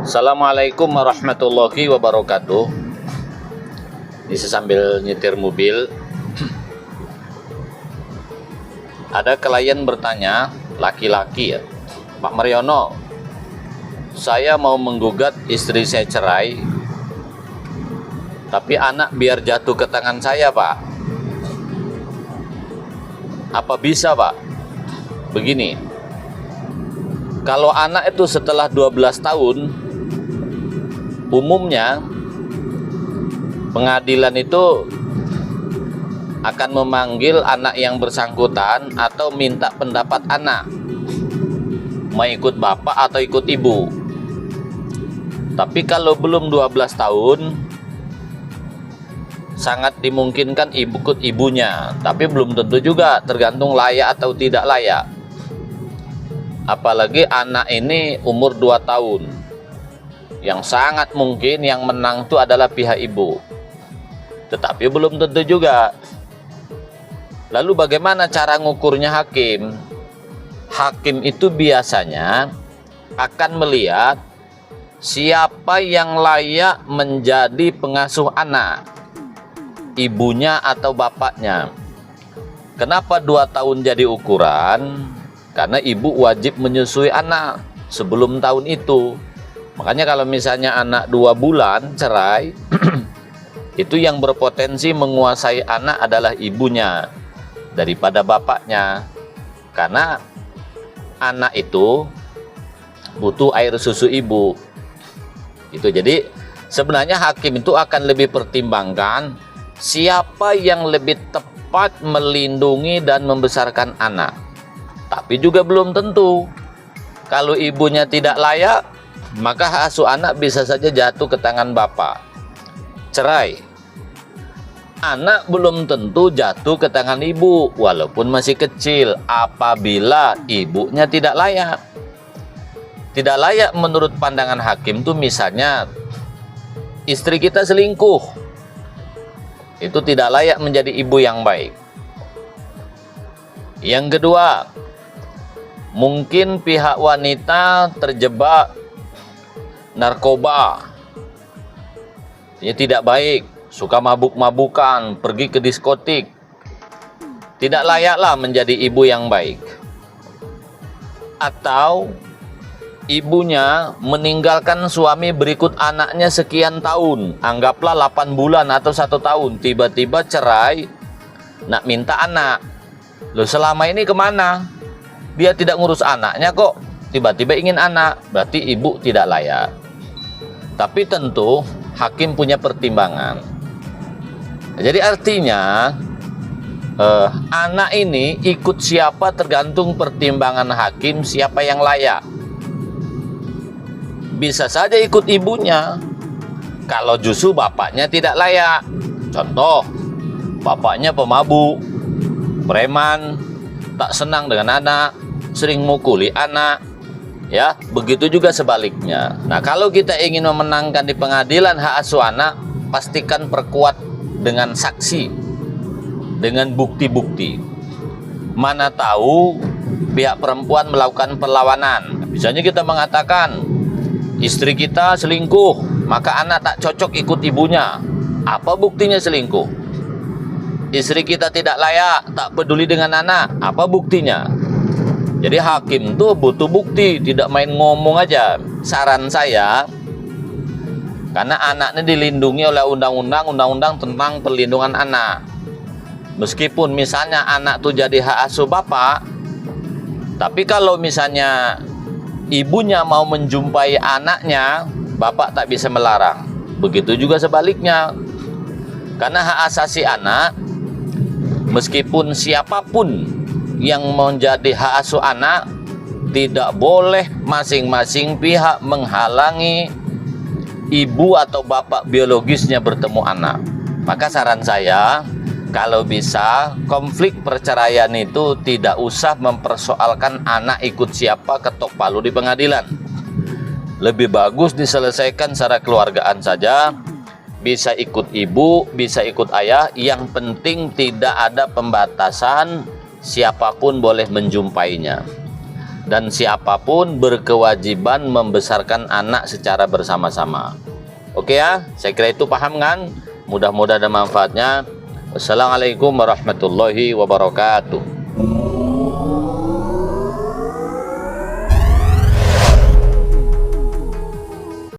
Assalamualaikum warahmatullahi wabarakatuh. Ini saya sambil nyetir mobil. Ada klien bertanya, laki-laki ya, Pak Mariono, saya mau menggugat istri saya cerai, tapi anak biar jatuh ke tangan saya, Pak. Apa bisa, Pak? Begini, kalau anak itu setelah 12 tahun, umumnya pengadilan itu akan memanggil anak yang bersangkutan atau minta pendapat anak, mau ikut bapak atau ikut ibu. Tapi kalau belum 12 tahun, sangat dimungkinkan ikut ibunya, tapi belum tentu juga, tergantung layak atau tidak layak. Apalagi anak ini umur 2 tahun, yang sangat mungkin yang menang itu adalah pihak ibu, tetapi belum tentu juga. Lalu bagaimana cara ngukurnya hakim? Hakim itu biasanya akan melihat siapa yang layak menjadi pengasuh anak, ibunya atau bapaknya. Kenapa 2 tahun jadi ukuran? Karena ibu wajib menyusui anak sebelum tahun itu. Makanya kalau misalnya anak 2 bulan cerai, itu yang berpotensi menguasai anak adalah ibunya daripada bapaknya. Karena anak itu butuh air susu ibu. Itu jadi sebenarnya hakim itu akan lebih pertimbangkan siapa yang lebih tepat melindungi dan membesarkan anak. Tapi juga belum tentu. Kalau ibunya tidak layak, maka hak asuh anak bisa saja jatuh ke tangan bapak. Cerai, anak belum tentu jatuh ke tangan ibu walaupun masih kecil, apabila ibunya tidak layak. Tidak layak menurut pandangan hakim itu misalnya istri kita selingkuh, itu tidak layak menjadi ibu yang baik. Yang kedua, mungkin pihak wanita terjebak narkoba, ya tidak baik, suka mabuk-mabukan, pergi ke diskotik, tidak layaklah menjadi ibu yang baik. Atau ibunya meninggalkan suami berikut anaknya sekian tahun, anggaplah 8 bulan atau 1 tahun, tiba-tiba cerai, nak minta anak. Loh, selama ini kemana? Dia tidak ngurus anaknya kok, tiba-tiba ingin anak, berarti ibu tidak layak. Tapi tentu hakim punya pertimbangan. Jadi artinya anak ini ikut siapa tergantung pertimbangan hakim siapa yang layak. Bisa saja ikut ibunya kalau justru bapaknya tidak layak. Contoh, bapaknya pemabuk, preman, tak senang dengan anak, sering mukuli anak, ya, begitu juga sebaliknya. Nah, kalau kita ingin memenangkan di pengadilan hak asuh anak, pastikan perkuat dengan saksi, dengan bukti-bukti. Mana tahu pihak perempuan melakukan perlawanan. Misalnya kita mengatakan istri kita selingkuh, maka anak tak cocok ikut ibunya. Apa buktinya selingkuh? Istri kita tidak layak, tak peduli dengan anak. Apa buktinya? Jadi hakim tuh butuh bukti, tidak main ngomong aja. Saran saya, karena anak ini dilindungi oleh undang-undang tentang perlindungan anak. Meskipun misalnya anak tuh jadi hak asuh bapak, tapi kalau misalnya ibunya mau menjumpai anaknya, bapak tak bisa melarang. Begitu juga sebaliknya. Karena hak asasi anak, meskipun siapapun yang menjadi hak asuh anak, tidak boleh masing-masing pihak menghalangi ibu atau bapak biologisnya bertemu anak. Maka saran saya, kalau bisa konflik perceraian itu tidak usah mempersoalkan anak ikut siapa ketok palu di pengadilan. Lebih bagus diselesaikan secara keluargaan saja. Bisa ikut ibu, bisa ikut ayah, yang penting tidak ada pembatasan, siapapun boleh menjumpainya. dan siapapun berkewajiban membesarkan anak secara bersama-sama. Oke ya, saya kira itu paham kan? Mudah-mudahan ada manfaatnya. Wassalamualaikum warahmatullahi wabarakatuh.